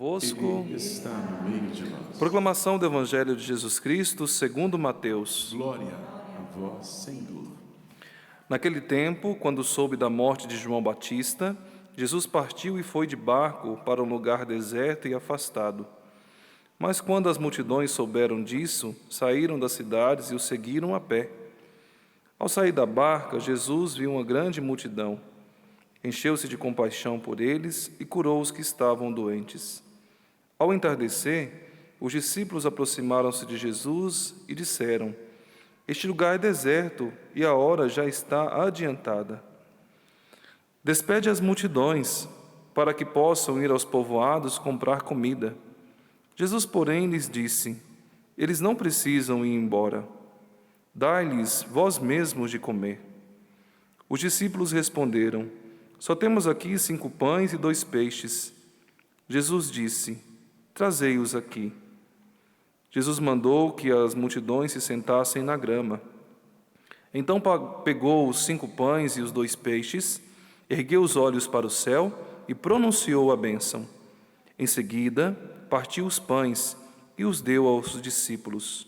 convosco. Ele está no meio de nós. Proclamação do Evangelho de Jesus Cristo segundo Mateus. Glória a vós, Senhor. Naquele tempo, quando soube da morte de João Batista, Jesus partiu e foi de barco para um lugar deserto e afastado. Mas quando as multidões souberam disso, saíram das cidades e o seguiram a pé. Ao sair da barca, Jesus viu uma grande multidão. Encheu-se de compaixão por eles e curou os que estavam doentes. Ao entardecer, os discípulos aproximaram-se de Jesus e disseram: Este lugar é deserto e a hora já está adiantada. Despede as multidões, para que possam ir aos povoados comprar comida. Jesus, porém, lhes disse: Eles não precisam ir embora. Dai-lhes vós mesmos de comer. Os discípulos responderam: Só temos aqui 5 pães e 2 peixes. Jesus disse: Trazei-os aqui. Jesus mandou que as multidões se sentassem na grama. Então pegou os 5 pães e os 2 peixes, ergueu os olhos para o céu e pronunciou a bênção. Em seguida, partiu os pães e os deu aos discípulos.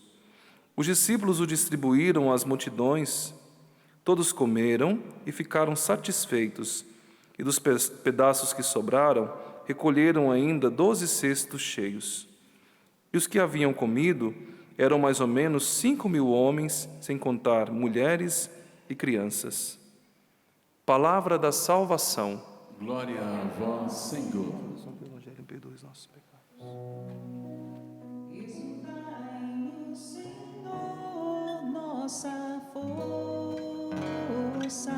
Os discípulos o distribuíram às multidões. Todos comeram e ficaram satisfeitos, e dos pedaços que sobraram, recolheram ainda 12 cestos cheios. E os que haviam comido eram mais ou menos 5.000 homens, sem contar mulheres e crianças. Palavra da salvação. Glória a vós, Senhor. O Evangelho perdoa os nossos pecados. Exultai no Senhor nossa força.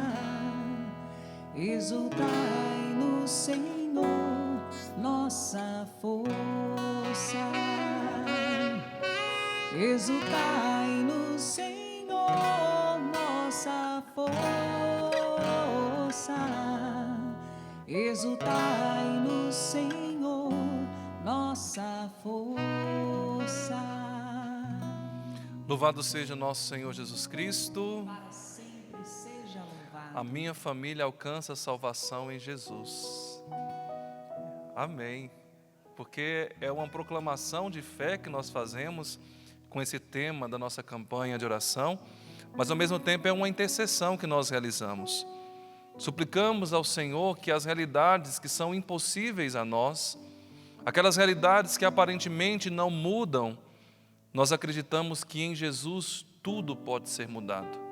Exultai no Senhor nossa força. Exultai no Senhor nossa força. Exultai no Senhor nossa força. Louvado seja nosso Senhor Jesus Cristo. Para sempre seja louvado. A minha família alcança a salvação em Jesus. Amém. Porque é uma proclamação de fé que nós fazemos com esse tema da nossa campanha de oração, mas ao mesmo tempo é uma intercessão que nós realizamos. Suplicamos ao Senhor que as realidades que são impossíveis a nós, aquelas realidades que aparentemente não mudam, nós acreditamos que em Jesus tudo pode ser mudado.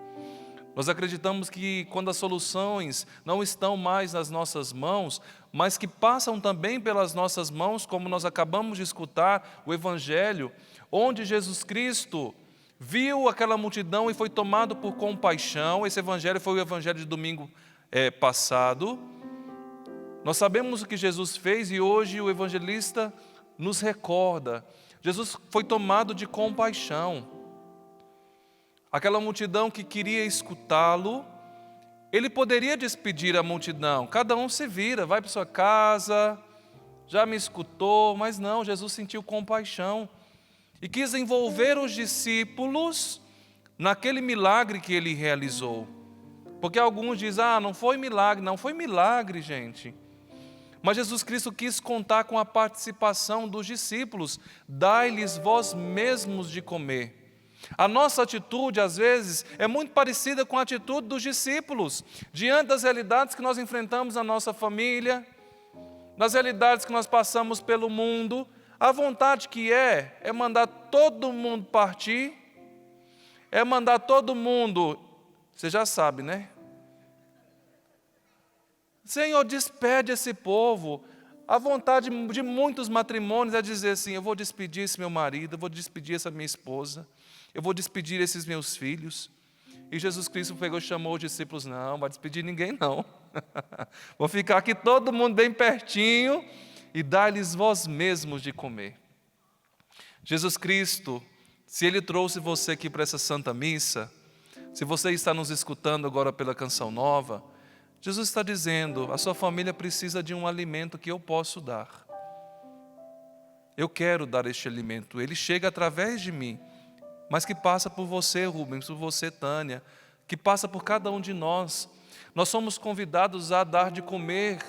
Nós acreditamos que quando as soluções não estão mais nas nossas mãos, mas que passam também pelas nossas mãos, como nós acabamos de escutar o Evangelho, onde Jesus Cristo viu aquela multidão e foi tomado por compaixão. Esse Evangelho foi o Evangelho de domingo passado. Nós sabemos o que Jesus fez e hoje o evangelista nos recorda. Jesus foi tomado de compaixão. Aquela multidão que queria escutá-lo, ele poderia despedir a multidão. Cada um se vira, vai para sua casa, já me escutou, mas não, Jesus sentiu compaixão e quis envolver os discípulos naquele milagre que ele realizou. Porque alguns dizem, não foi milagre. Não foi milagre, gente. Mas Jesus Cristo quis contar com a participação dos discípulos. Dai-lhes vós mesmos de comer. A nossa atitude, às vezes, é muito parecida com a atitude dos discípulos, diante das realidades que nós enfrentamos na nossa família, nas realidades que nós passamos pelo mundo. A vontade que é mandar todo mundo partir, é mandar todo mundo, você já sabe, né? Senhor, despede esse povo. A vontade de muitos matrimônios é dizer assim: eu vou despedir esse meu marido, eu vou despedir essa minha esposa, eu vou despedir esses meus filhos. E Jesus Cristo pegou e chamou os discípulos: não vai despedir ninguém não. Vou ficar aqui todo mundo bem pertinho e dar-lhes vós mesmos de comer. Jesus Cristo, se Ele trouxe você aqui para essa Santa Missa, se você está nos escutando agora pela Canção Nova, Jesus está dizendo: a sua família precisa de um alimento que eu posso dar. Eu quero dar este alimento. Ele chega através de mim, mas que passa por você, Rubens, por você, Tânia, que passa por cada um de nós. Nós somos convidados a dar de comer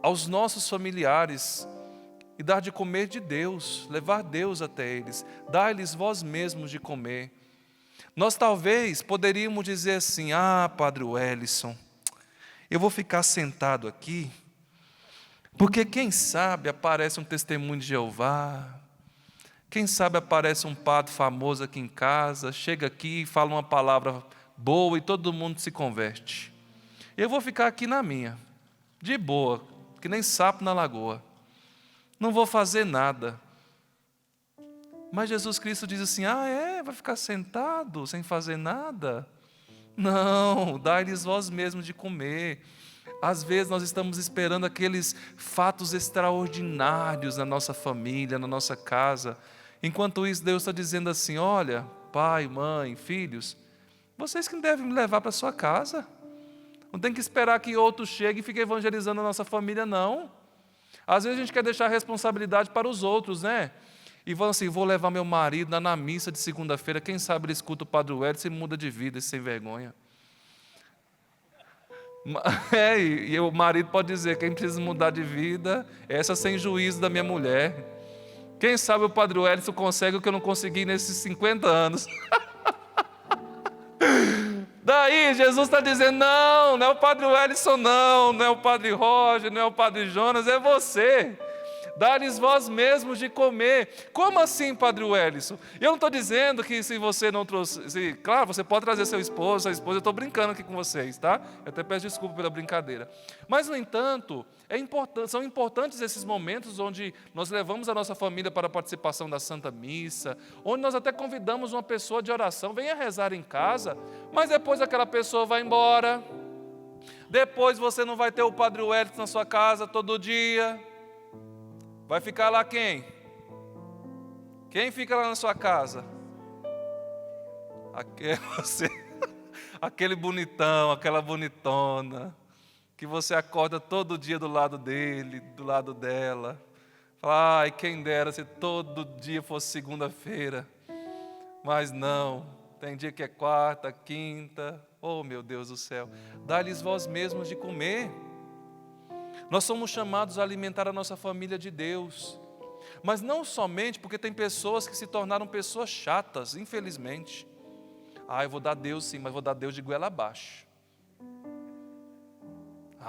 aos nossos familiares. e dar de comer de Deus, levar Deus até eles, dar-lhes vós mesmos de comer. Nós talvez poderíamos dizer assim: ah, Padre Wellison, eu vou ficar sentado aqui, porque quem sabe aparece um testemunho de Jeová, quem sabe aparece um padre famoso aqui em casa, chega aqui e fala uma palavra boa e todo mundo se converte. Eu vou ficar aqui na minha, de boa, que nem sapo na lagoa. Não vou fazer nada. Mas Jesus Cristo diz assim: ah, vai ficar sentado sem fazer nada? Não, dai-lhes vós mesmos de comer. Às vezes nós estamos esperando aqueles fatos extraordinários na nossa família, na nossa casa. Enquanto isso, Deus está dizendo assim: olha, pai, mãe, filhos, vocês que devem me levar para a sua casa. Não tem que esperar que outro chegue e fique evangelizando a nossa família, não. Às vezes a gente quer deixar a responsabilidade para os outros, né? E fala assim: vou levar meu marido na missa de segunda-feira, quem sabe ele escuta o Padre Wellison e muda de vida, esse sem vergonha. E o marido pode dizer: quem precisa mudar de vida é essa sem juízo da minha mulher. Quem sabe o Padre Wellison consegue o que eu não consegui nesses 50 anos. Daí Jesus está dizendo: não é o Padre Wellison, não é o Padre Roger, não é o Padre Jonas, é você. Dá-lhes vós mesmos de comer. Como assim, Padre Wellison? Eu não estou dizendo que se você não trouxe... claro, você pode trazer seu esposo, sua esposa, eu estou brincando aqui com vocês, tá? Eu até peço desculpa pela brincadeira. Mas, no entanto, são importantes esses momentos onde nós levamos a nossa família para a participação da Santa Missa, onde nós até convidamos uma pessoa de oração, venha rezar em casa, mas depois aquela pessoa vai embora. Depois você não vai ter o Padre Wellison na sua casa todo dia. Vai ficar lá quem? Quem fica lá na sua casa? Aquele bonitão, aquela bonitona, que você acorda todo dia do lado dele, do lado dela. Fala: ai, quem dera se todo dia fosse segunda-feira. Mas não, tem dia que é quarta, quinta. Oh, meu Deus do céu. Dá-lhes vós mesmos de comer. Nós somos chamados a alimentar a nossa família de Deus. Mas não somente porque tem pessoas que se tornaram pessoas chatas, infelizmente. Eu vou dar Deus sim, mas vou dar Deus de goela abaixo.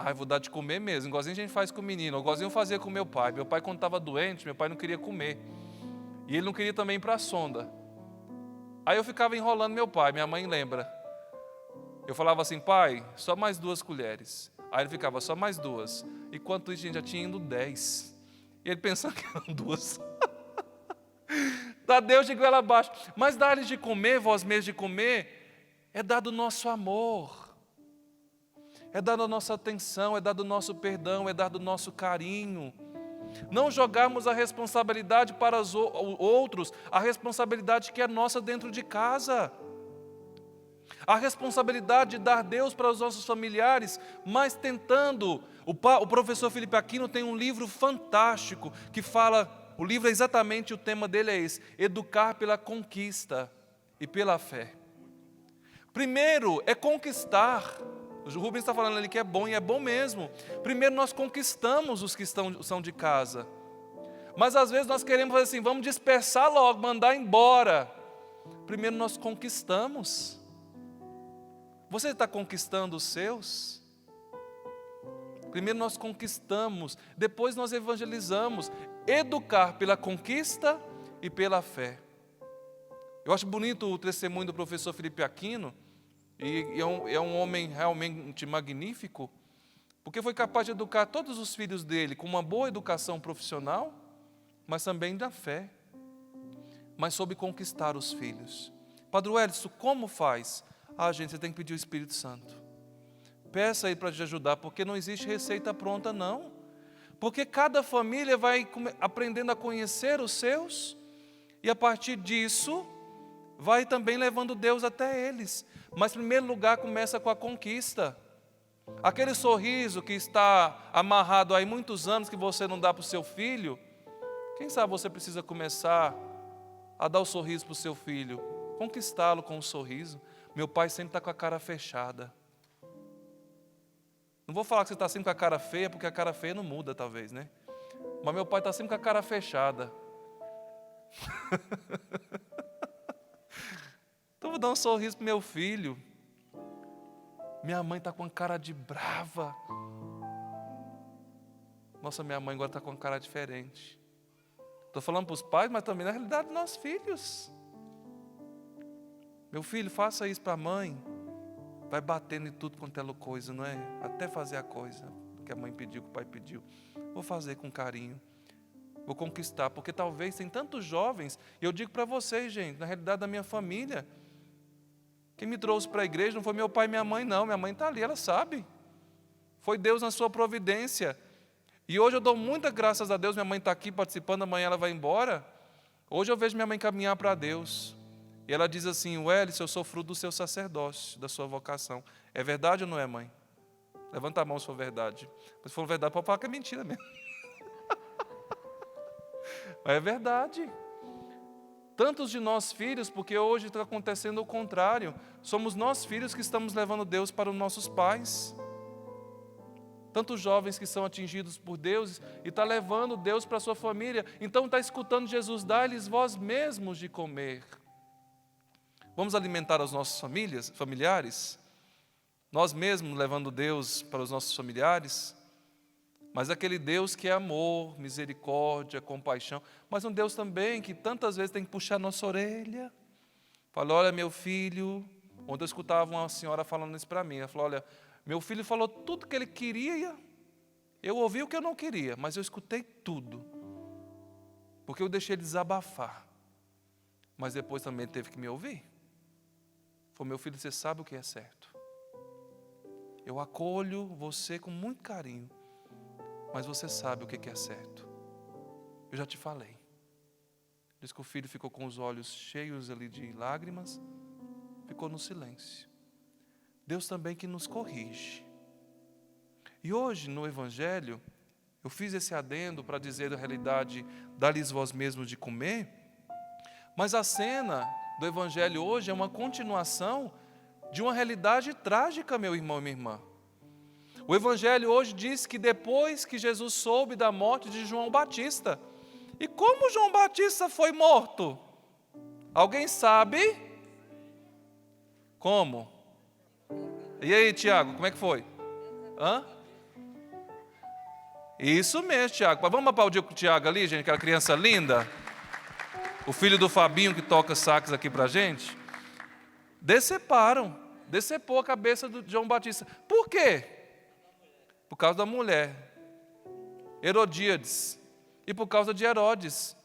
Eu vou dar de comer mesmo, igualzinho a gente faz com o menino, igualzinho eu fazia com meu pai. Meu pai, quando estava doente, meu pai não queria comer. E ele não queria também ir para a sonda. Aí eu ficava enrolando meu pai, minha mãe lembra. Eu falava assim: pai, só mais 2 colheres. Aí ele ficava: só mais 2. Enquanto isso, a gente já tinha ido 10. E ele pensando que eram 2. Dá Deus de goela abaixo. Mas dar-lhes de comer, vós mesmos de comer, é dar do nosso amor. É dar da nossa atenção, é dar do nosso perdão, é dar do nosso carinho. Não jogarmos a responsabilidade para os outros, a responsabilidade que é nossa dentro de casa. A responsabilidade de dar Deus para os nossos familiares, mas tentando. O professor Felipe Aquino tem um livro fantástico que fala, o livro é exatamente, o tema dele é esse: educar pela conquista e pela fé. Primeiro é conquistar. O Rubens está falando ali que é bom, e é bom mesmo. Primeiro nós conquistamos os que são de casa. Mas às vezes nós queremos fazer assim: vamos dispersar logo, mandar embora. Primeiro nós conquistamos. Você está conquistando os seus? Primeiro nós conquistamos, depois nós evangelizamos. Educar pela conquista e pela fé. Eu acho bonito o testemunho do professor Felipe Aquino, e é um homem realmente magnífico, porque foi capaz de educar todos os filhos dele com uma boa educação profissional, mas também da fé, mas soube conquistar os filhos. Padre Wellison, como faz? Gente, você tem que pedir o Espírito Santo. Peça aí para te ajudar, porque não existe receita pronta, não. Porque cada família vai aprendendo a conhecer os seus, e a partir disso, vai também levando Deus até eles. Mas, em primeiro lugar, começa com a conquista. Aquele sorriso que está amarrado há muitos anos, que você não dá para o seu filho, quem sabe você precisa começar a dar o sorriso para o seu filho, conquistá-lo com um sorriso. Meu pai sempre está com a cara fechada. Não vou falar que você está sempre com a cara feia, porque a cara feia não muda, talvez, né? Mas meu pai está sempre com a cara fechada. Então vou dar um sorriso para meu filho. Minha mãe está com a cara de brava. Nossa, minha mãe agora está com uma cara diferente. Estou falando para os pais, mas também na realidade dos nossos filhos. Meu filho, faça isso para a mãe. Vai batendo em tudo quanto é coisa, não é? Até fazer a coisa que a mãe pediu, que o pai pediu. Vou fazer com carinho. Vou conquistar, porque talvez tem tantos jovens, e eu digo para vocês, gente, na realidade da minha família, quem me trouxe para a igreja não foi meu pai e minha mãe, não. Minha mãe está ali, ela sabe. Foi Deus na sua providência. E hoje eu dou muitas graças a Deus, minha mãe está aqui participando, amanhã ela vai embora. Hoje eu vejo minha mãe caminhar para Deus. E ela diz assim, Wellington, eu sou fruto do seu sacerdócio, da sua vocação. É verdade ou não é, mãe? Levanta a mão se for verdade. Mas se for verdade, pode falar que é mentira mesmo. Mas é verdade. Tantos de nós filhos, porque hoje está acontecendo o contrário. Somos nós filhos que estamos levando Deus para os nossos pais. Tantos jovens que são atingidos por Deus e está levando Deus para a sua família. Então está escutando Jesus, dá-lhes vós mesmos de comer. Vamos alimentar os nossos familiares? Nós mesmos levando Deus para os nossos familiares? Mas aquele Deus que é amor, misericórdia, compaixão, mas um Deus também que tantas vezes tem que puxar nossa orelha. Fala, olha meu filho, ontem eu escutava uma senhora falando isso para mim, ela falou, olha, meu filho falou tudo que ele queria, eu ouvi o que eu não queria, mas eu escutei tudo, porque eu deixei ele desabafar, mas depois também teve que me ouvir. Falei, meu filho, você sabe o que é certo. Eu acolho você com muito carinho, mas você sabe o que é certo. Eu já te falei. Diz que o filho ficou com os olhos cheios ali de lágrimas, ficou no silêncio. Deus também que nos corrige. E hoje no Evangelho, eu fiz esse adendo para dizer da realidade, dá-lhes vós mesmos de comer, mas a cena do Evangelho hoje é uma continuação de uma realidade trágica, meu irmão e minha irmã. O Evangelho hoje diz que depois que Jesus soube da morte de João Batista, e como João Batista foi morto? Alguém sabe? Como? E aí, Tiago, como é que foi? Hã? Isso mesmo, Tiago. Vamos aplaudir o Tiago ali, gente, aquela criança linda? O filho do Fabinho que toca sax aqui pra gente. Decepou a cabeça do João Batista. Por quê? Por causa da mulher, Herodíades, e por causa de Herodes.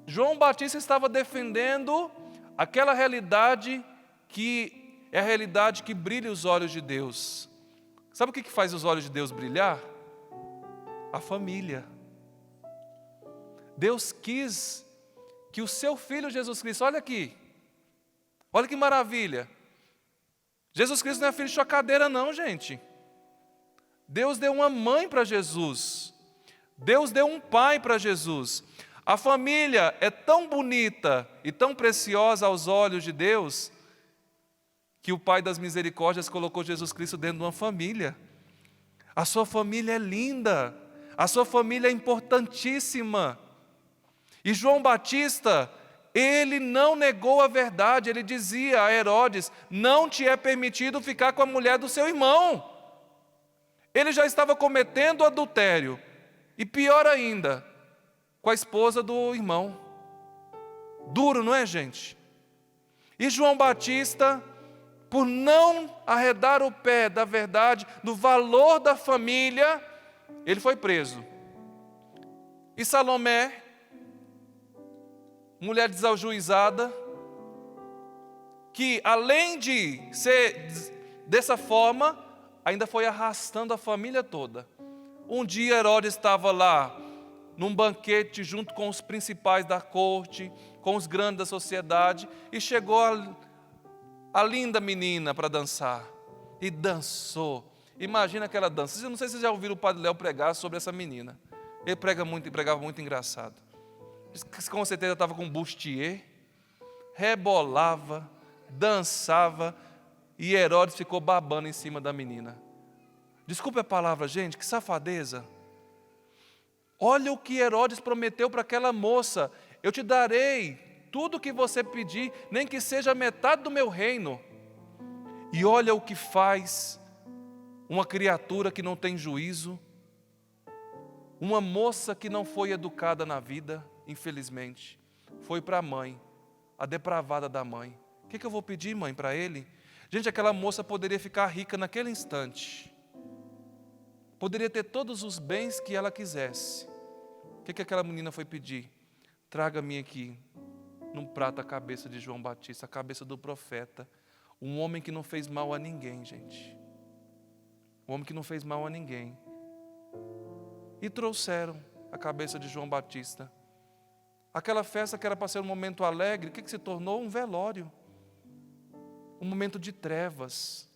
João Batista estava defendendo aquela realidade que é a realidade que brilha os olhos de Deus. Sabe o que faz os olhos de Deus brilhar? A família. Deus quis que o seu Filho Jesus Cristo, olha aqui, olha que maravilha. Jesus Cristo não é filho de chocadeira não, gente. Deus deu uma mãe para Jesus. Deus deu um pai para Jesus. A família é tão bonita e tão preciosa aos olhos de Deus, que o Pai das Misericórdias colocou Jesus Cristo dentro de uma família. A sua família é linda, a sua família é importantíssima. E João Batista, ele não negou a verdade, ele dizia a Herodes, não te é permitido ficar com a mulher do seu irmão. Ele já estava cometendo adultério, e pior ainda, com a esposa do irmão. Duro, não é, gente? E João Batista, por não arredar o pé da verdade, do valor da família, ele foi preso. E Salomé, mulher desajuizada, que além de ser dessa forma, ainda foi arrastando a família toda. Um dia Herodes estava lá, num banquete, junto com os principais da corte, com os grandes da sociedade, e chegou a linda menina para dançar. E dançou. Imagina aquela dança. Eu não sei se vocês já ouviram o Padre Léo pregar sobre essa menina. Ele pregava muito engraçado. Com certeza estava com bustier, rebolava, dançava, e Herodes ficou babando em cima da menina. Desculpe a palavra, gente, que safadeza. Olha o que Herodes prometeu para aquela moça: eu te darei tudo o que você pedir, nem que seja metade do meu reino. E olha o que faz uma criatura que não tem juízo, uma moça que não foi educada na vida, infelizmente, foi para a mãe, a depravada da mãe. O que eu vou pedir, mãe, para ele? Gente, aquela moça poderia ficar rica naquele instante, poderia ter todos os bens que ela quisesse. O que aquela menina foi pedir? Traga-me aqui, num prato, a cabeça de João Batista, a cabeça do profeta, um homem que não fez mal a ninguém, gente. Um homem que não fez mal a ninguém. E trouxeram a cabeça de João Batista. Aquela festa que era para ser um momento alegre, o que se tornou? Um velório. Um momento de trevas.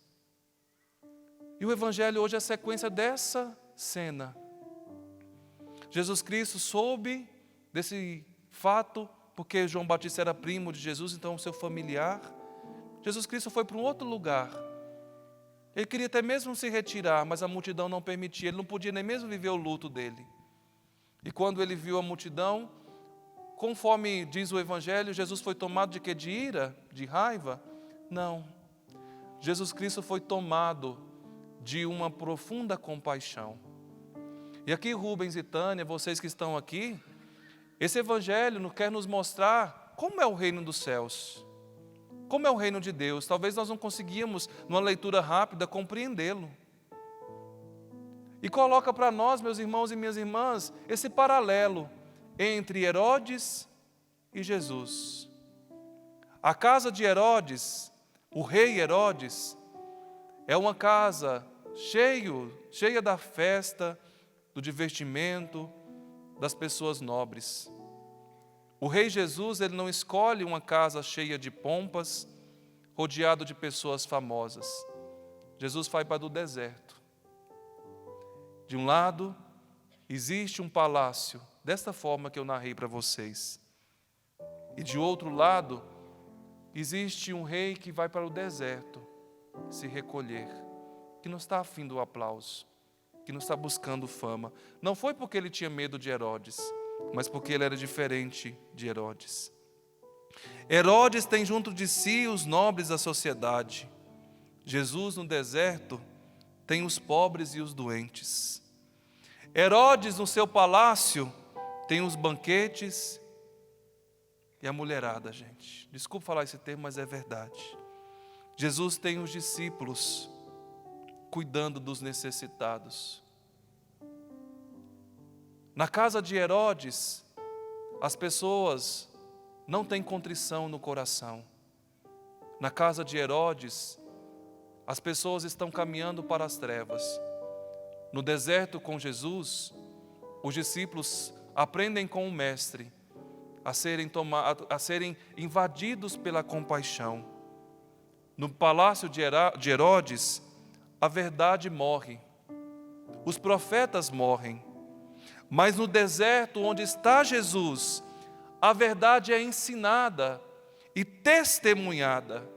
E o Evangelho hoje é a sequência dessa cena. Jesus Cristo soube desse fato, porque João Batista era primo de Jesus, então seu familiar. Jesus Cristo foi para um outro lugar. Ele queria até mesmo se retirar, mas a multidão não permitia. Ele não podia nem mesmo viver o luto dele. E quando ele viu a multidão, conforme diz o Evangelho, Jesus foi tomado de quê? De ira? De raiva? Não. Jesus Cristo foi tomado de uma profunda compaixão. E aqui, Rubens e Tânia, vocês que estão aqui, esse Evangelho quer nos mostrar como é o reino dos céus. Como é o reino de Deus? Talvez nós não conseguíamos, numa leitura rápida, compreendê-lo. E coloca para nós, meus irmãos e minhas irmãs, esse paralelo entre Herodes e Jesus. A casa de Herodes, o rei Herodes, é uma casa cheia da festa, do divertimento, das pessoas nobres. O rei Jesus, ele não escolhe uma casa cheia de pompas, rodeado de pessoas famosas. Jesus vai para o deserto. De um lado, existe um palácio, desta forma que eu narrei para vocês. E de outro lado, existe um rei que vai para o deserto se recolher, que não está afim do aplauso, que não está buscando fama. Não foi porque ele tinha medo de Herodes, mas porque ele era diferente de Herodes. Herodes tem junto de si os nobres da sociedade. Jesus, no deserto, tem os pobres e os doentes. Herodes, no seu palácio, tem os banquetes e a mulherada, gente. Desculpa falar esse termo, mas é verdade. Jesus tem os discípulos cuidando dos necessitados. Na casa de Herodes, as pessoas não têm contrição no coração. Na casa de Herodes, as pessoas estão caminhando para as trevas. No deserto com Jesus, os discípulos aprendem com o Mestre a serem invadidos pela compaixão. No palácio de Herodes, a verdade morre. Os profetas morrem. Mas no deserto onde está Jesus, a verdade é ensinada e testemunhada.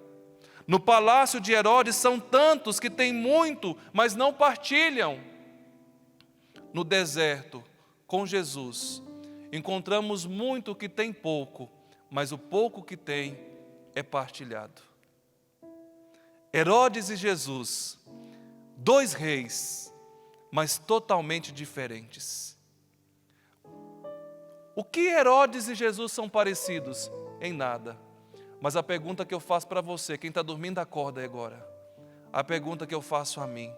No palácio de Herodes são tantos que têm muito, mas não partilham. No deserto, com Jesus, encontramos muito que tem pouco, mas o pouco que tem é partilhado. Herodes e Jesus, dois reis, mas totalmente diferentes. O que Herodes e Jesus são parecidos? Em nada. Mas a pergunta que eu faço para você, quem está dormindo acorda agora. A pergunta que eu faço a mim: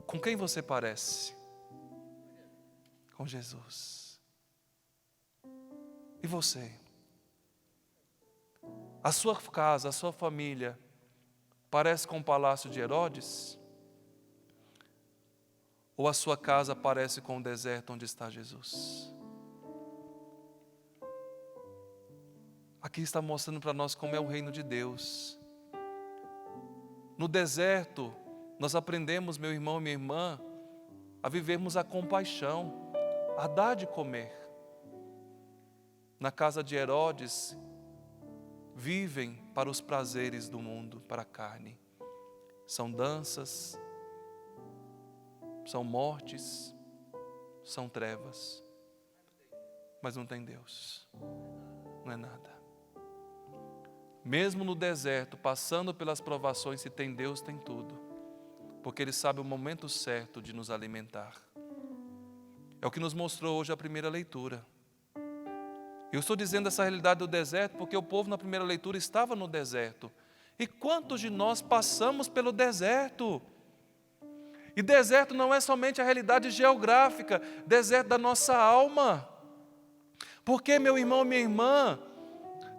com quem você parece? Com Jesus. E você? A sua casa, a sua família, parece com o palácio de Herodes? Ou a sua casa parece com o deserto onde está Jesus? Aqui está mostrando para nós como é o reino de Deus. No deserto, nós aprendemos, meu irmão e minha irmã, a vivermos a compaixão, a dar de comer. Na casa de Herodes, vivem para os prazeres do mundo, para a carne. São danças, são mortes, são trevas. Mas não tem Deus. Não é nada. Mesmo no deserto, passando pelas provações, se tem Deus, tem tudo. Porque Ele sabe o momento certo de nos alimentar. É o que nos mostrou hoje a primeira leitura. Eu estou dizendo essa realidade do deserto porque o povo na primeira leitura estava no deserto. E quantos de nós passamos pelo deserto? E deserto não é somente a realidade geográfica, deserto da nossa alma. Porque, meu irmão, minha irmã,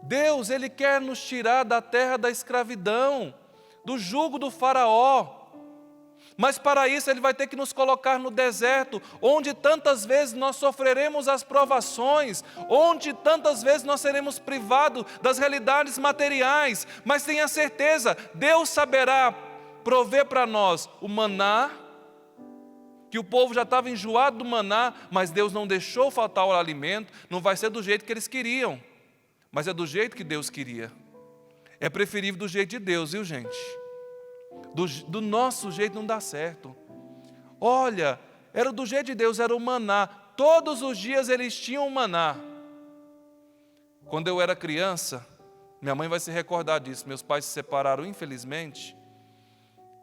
Deus, Ele quer nos tirar da terra da escravidão, do jugo do faraó. Mas para isso Ele vai ter que nos colocar no deserto, onde tantas vezes nós sofreremos as provações, onde tantas vezes nós seremos privados das realidades materiais. Mas tenha certeza, Deus saberá prover para nós o maná, que o povo já estava enjoado do maná, mas Deus não deixou faltar o alimento. Não vai ser do jeito que eles queriam, mas é do jeito que Deus queria. É preferível do jeito de Deus, viu, gente? Do nosso jeito não dá certo. Olha, era do jeito de Deus, era o maná. Todos os dias eles tinham maná. Quando eu era criança, minha mãe vai se recordar disso. Meus pais se separaram, infelizmente.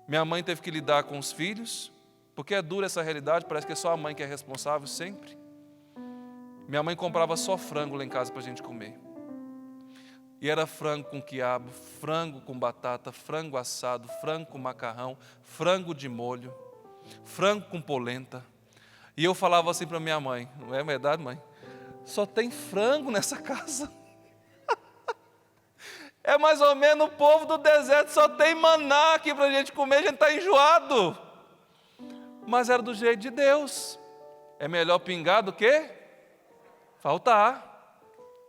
Minha mãe teve que lidar com os filhos, porque é dura essa realidade, parece que é só a mãe que é responsável sempre. Minha mãe comprava só frango lá em casa para a gente comer. E era frango com quiabo, frango com batata, frango assado, frango com macarrão, frango de molho, frango com polenta. E eu falava assim para minha mãe, não é verdade, mãe? Só tem frango nessa casa. É mais ou menos o povo do deserto, só tem maná aqui para a gente comer, a gente está enjoado. Mas era do jeito de Deus. É melhor pingar do que faltar.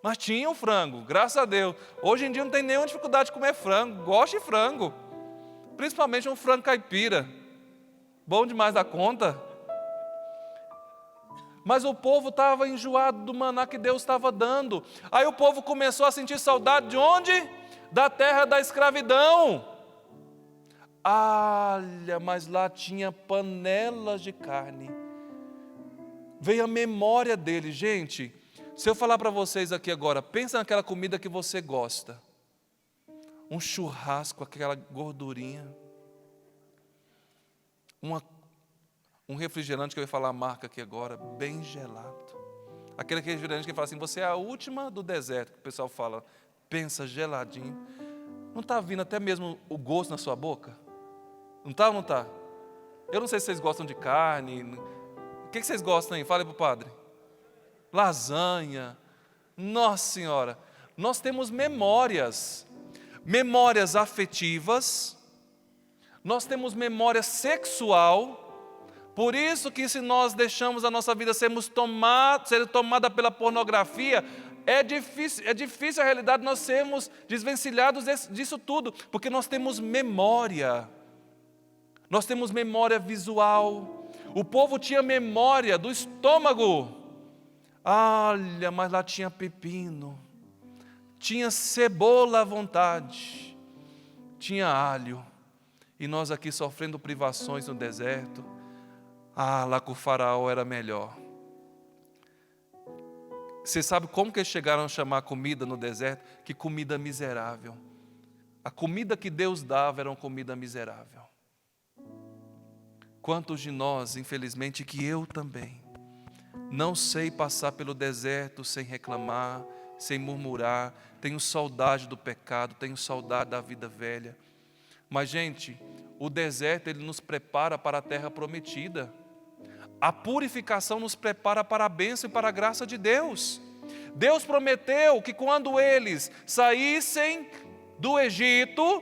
Mas tinha o frango, graças a Deus. Hoje em dia não tem nenhuma dificuldade de comer frango. Gosto de frango. Principalmente um frango caipira. Bom demais da conta. Mas o povo estava enjoado do maná que Deus estava dando. Aí o povo começou a sentir saudade de onde? Da terra da escravidão. Olha, mas lá tinha panelas de carne. Veio a memória dele, gente. Se eu falar para vocês aqui agora, pensa naquela comida que você gosta. Um churrasco, aquela gordurinha. Um refrigerante, que eu ia falar a marca aqui agora, bem gelado. Aquele refrigerante que fala assim, você é a última do deserto, que o pessoal fala, pensa geladinho. Não está vindo até mesmo o gosto na sua boca? Não está ou não está? Eu não sei se vocês gostam de carne. O que vocês gostam aí? Fala aí para o padre. Lasanha. Nossa Senhora. Nós temos memórias. Memórias afetivas. Nós temos memória sexual. Por isso que se nós deixamos a nossa vida ser tomada pela pornografia, é difícil a realidade nós sermos desvencilhados disso tudo, porque nós temos memória. Nós temos memória visual. O povo tinha memória do estômago. Olha, mas lá tinha pepino. Tinha cebola à vontade. Tinha alho. E nós aqui sofrendo privações no deserto. Lá com o faraó era melhor. Você sabe como que eles chegaram a chamar comida no deserto? Que comida miserável. A comida que Deus dava era uma comida miserável. Quantos de nós, infelizmente, que eu também, não sei passar pelo deserto sem reclamar, sem murmurar, tenho saudade do pecado, tenho saudade da vida velha. Mas, gente, o deserto, ele nos prepara para a terra prometida. A purificação nos prepara para a bênção e para a graça de Deus. Deus prometeu que quando eles saíssem do Egito,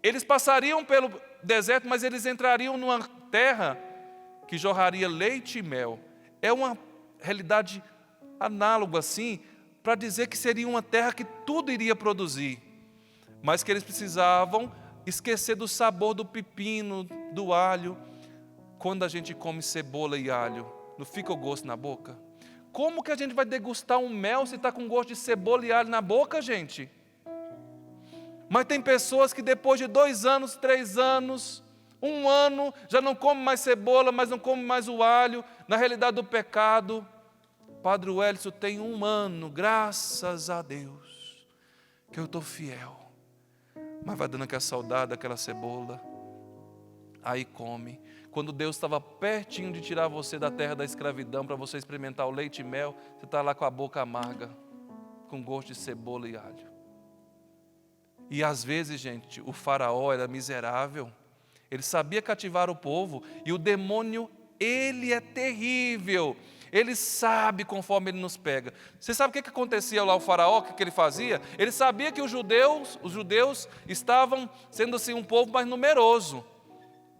eles passariam pelo deserto, mas eles entrariam numa terra que jorraria leite e mel. É uma realidade análoga assim, para dizer que seria uma terra que tudo iria produzir, mas que eles precisavam esquecer do sabor do pepino, do alho. Quando a gente come cebola e alho, não fica o gosto na boca? Como que a gente vai degustar um mel se está com gosto de cebola e alho na boca, gente? Mas tem pessoas que depois de 2 anos, 3 anos, Um ano, já não come mais cebola, mas não come mais o alho. Na realidade do pecado, Padre Wellington tem 1 ano, graças a Deus, que eu estou fiel. Mas vai dando aquela saudade daquela cebola. Aí come. Quando Deus estava pertinho de tirar você da terra da escravidão, para você experimentar o leite e mel, você está lá com a boca amarga, com gosto de cebola e alho. E às vezes, gente, o faraó era miserável. Ele sabia cativar o povo. E o demônio, ele é terrível. Ele sabe conforme ele nos pega. Você sabe o que acontecia lá o faraó, o que ele fazia? Ele sabia que os judeus estavam sendo assim um povo mais numeroso.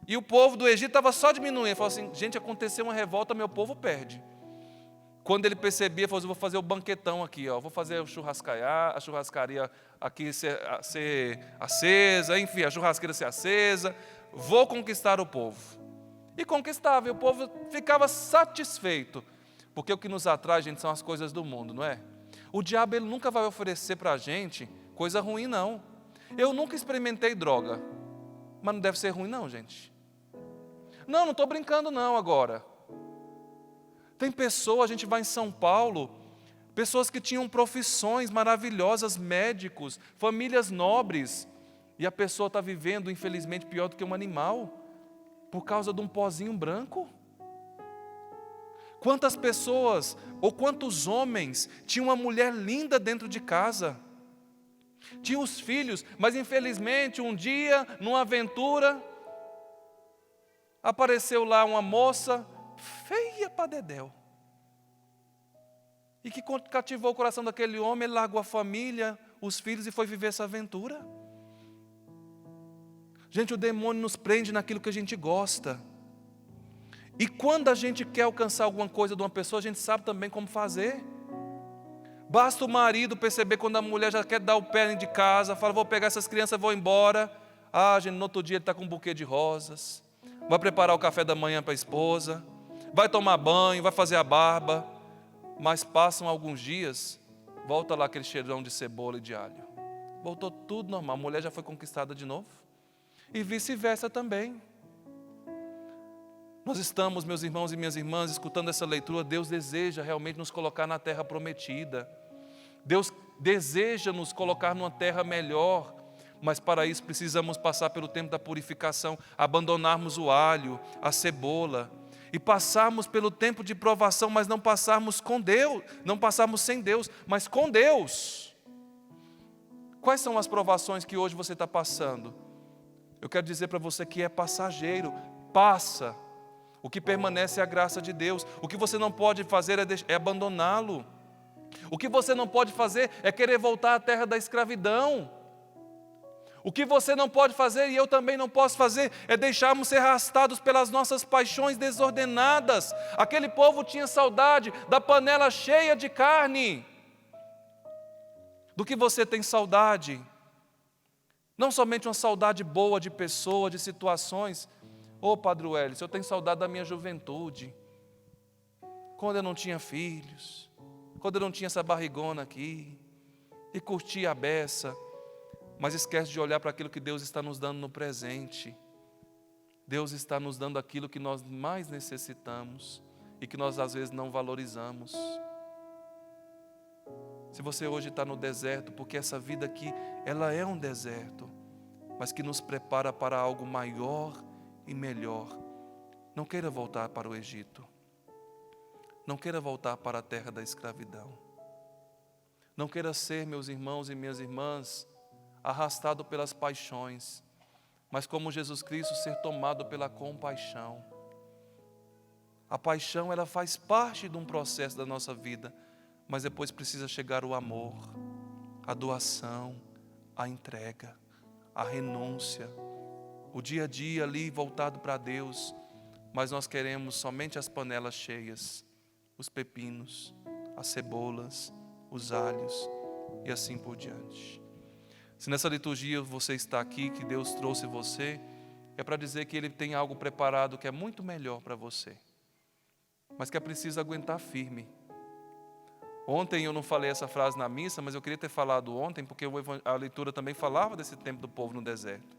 E o povo do Egito estava só diminuindo. Ele falou assim, gente, aconteceu uma revolta, meu povo perde. Quando ele percebia, ele falou assim, vou fazer o banquetão aqui, ó, vou fazer a churrascaria aqui ser acesa, enfim, a churrasqueira ser acesa, vou conquistar o povo. E conquistava, e o povo ficava satisfeito, porque o que nos atrai, gente, são as coisas do mundo, não é? O diabo, ele nunca vai oferecer para a gente coisa ruim, não. Eu nunca experimentei droga, mas não deve ser ruim, não, gente. Não estou brincando, não, agora. Tem pessoas, a gente vai em São Paulo, pessoas que tinham profissões maravilhosas, médicos, famílias nobres, e a pessoa está vivendo, infelizmente, pior do que um animal, por causa de um pozinho branco. Quantas pessoas, ou quantos homens, tinham uma mulher linda dentro de casa, tinham os filhos, mas infelizmente, um dia, numa aventura, apareceu lá uma moça, feia para dedéu, e que cativou o coração daquele homem. Ele largou a família, os filhos, e foi viver essa aventura. Gente, o demônio nos prende naquilo que a gente gosta, e quando a gente quer alcançar alguma coisa de uma pessoa, a gente sabe também como fazer. Basta o marido perceber quando a mulher já quer dar o pé de casa, fala, vou pegar essas crianças, vou embora. Gente, no outro dia ele está com um buquê de rosas, vai preparar o café da manhã para a esposa, vai tomar banho, vai fazer a barba, mas passam alguns dias, volta lá aquele cheirão de cebola e de alho. Voltou tudo normal, a mulher já foi conquistada de novo. E vice-versa também. Nós estamos, meus irmãos e minhas irmãs, escutando essa leitura. Deus deseja realmente nos colocar na terra prometida. Deus deseja nos colocar numa terra melhor, mas para isso precisamos passar pelo tempo da purificação, abandonarmos o alho, a cebola, e passarmos pelo tempo de provação, mas não passarmos com Deus, não passarmos sem Deus, mas com Deus. Quais são as provações que hoje você está passando? Eu quero dizer para você que é passageiro, passa. O que permanece é a graça de Deus. O que você não pode fazer é abandoná-lo. O que você não pode fazer é querer voltar à terra da escravidão. O que você não pode fazer, e eu também não posso fazer, é deixarmos ser arrastados pelas nossas paixões desordenadas. Aquele povo tinha saudade da panela cheia de carne. Do que você tem saudade? Não somente uma saudade boa de pessoa, de situações. Padre Wellington, eu tenho saudade da minha juventude, quando eu não tinha filhos, quando eu não tinha essa barrigona aqui, e curtia a beça, mas esquece de olhar para aquilo que Deus está nos dando no presente. Deus está nos dando aquilo que nós mais necessitamos, e que nós às vezes não valorizamos. Se você hoje está no deserto, porque essa vida aqui, ela é um deserto, mas que nos prepara para algo maior e melhor. Não queira voltar para o Egito. Não queira voltar para a terra da escravidão. Não queira ser, meus irmãos e minhas irmãs, arrastado pelas paixões, mas como Jesus Cristo, ser tomado pela compaixão. A paixão, ela faz parte de um processo da nossa vida, mas depois precisa chegar o amor, a doação, a entrega, a renúncia, o dia a dia ali voltado para Deus, mas nós queremos somente as panelas cheias, os pepinos, as cebolas, os alhos e assim por diante. Se nessa liturgia você está aqui, que Deus trouxe você, é para dizer que Ele tem algo preparado que é muito melhor para você, mas que é preciso aguentar firme. Ontem eu não falei essa frase na missa, mas eu queria ter falado ontem, porque a leitura também falava desse tempo do povo no deserto.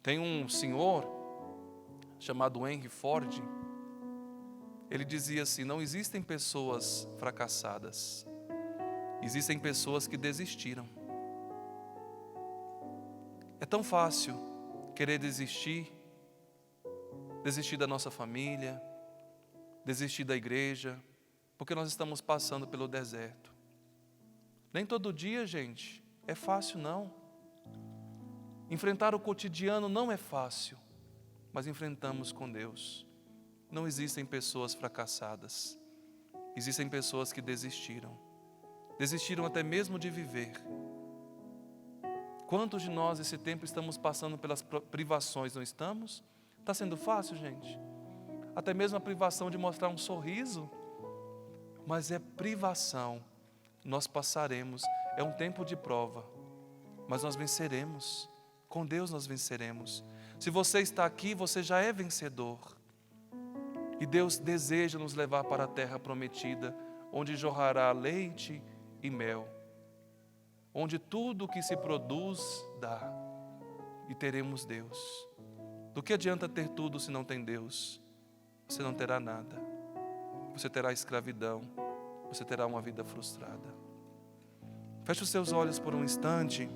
Tem um senhor chamado Henry Ford, ele dizia assim: não existem pessoas fracassadas, existem pessoas que desistiram. É tão fácil querer desistir da nossa família, desistir da igreja, porque nós estamos passando pelo deserto. Nem todo dia, gente, é fácil não. Enfrentar o cotidiano não é fácil, mas enfrentamos com Deus. Não existem pessoas fracassadas, existem pessoas que desistiram até mesmo de viver. Quantos de nós esse tempo estamos passando pelas privações, não estamos? Está sendo fácil, gente? Até mesmo a privação de mostrar um sorriso, mas é privação. Nós passaremos, é um tempo de prova, mas nós venceremos. Com Deus nós venceremos. Se você está aqui, você já é vencedor. E Deus deseja nos levar para a terra prometida, onde jorrará leite e mel, onde tudo que se produz dá, e teremos Deus. Do que adianta ter tudo se não tem Deus? Você não terá nada. Você terá escravidão, você terá uma vida frustrada. Feche os seus olhos por um instante.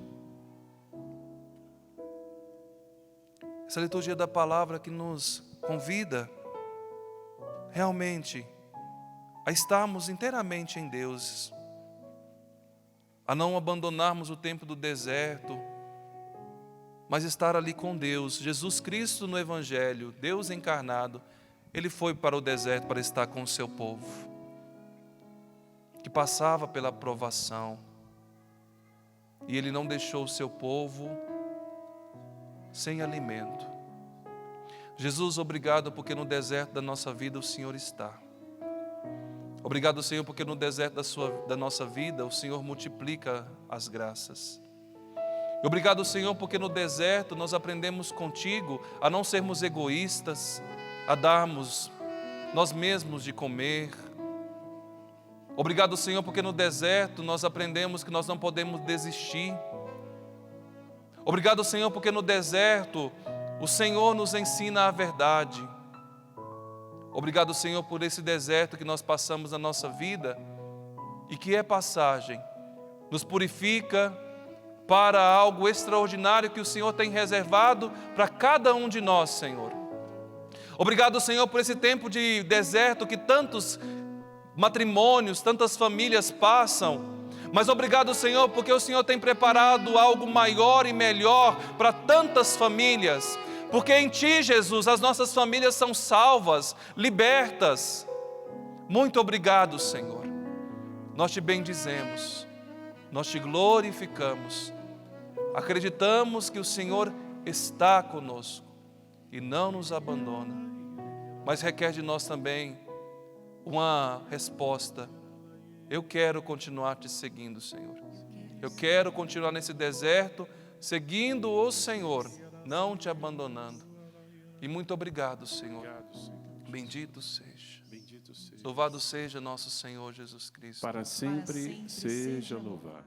Essa liturgia da palavra que nos convida realmente a estarmos inteiramente em Deus, a não abandonarmos o tempo do deserto, mas estar ali com Deus. Jesus Cristo no Evangelho, Deus encarnado, Ele foi para o deserto para estar com o seu povo, que passava pela provação, e Ele não deixou o seu povo sem alimento. Jesus, obrigado porque no deserto da nossa vida o Senhor está. Obrigado, Senhor, porque no deserto da nossa vida o Senhor multiplica as graças. E obrigado, Senhor, porque no deserto nós aprendemos contigo a não sermos egoístas, a darmos nós mesmos de comer. Obrigado, Senhor, porque no deserto nós aprendemos que nós não podemos desistir. Obrigado, Senhor, porque no deserto o Senhor nos ensina a verdade. Obrigado, Senhor, por esse deserto que nós passamos na nossa vida e que é passagem, nos purifica para algo extraordinário que o Senhor tem reservado para cada um de nós, Senhor. Obrigado, Senhor, por esse tempo de deserto que tantos matrimônios, tantas famílias passam. Mas obrigado, Senhor, porque o Senhor tem preparado algo maior e melhor para tantas famílias. Porque em Ti, Jesus, as nossas famílias são salvas, libertas. Muito obrigado, Senhor. Nós Te bendizemos, nós Te glorificamos. Acreditamos que o Senhor está conosco e não nos abandona. Mas requer de nós também uma resposta. Eu quero continuar Te seguindo, Senhor. Eu quero continuar nesse deserto, seguindo o Senhor, não Te abandonando. E muito obrigado, Senhor. Bendito seja. Louvado seja nosso Senhor Jesus Cristo. Para sempre seja louvado.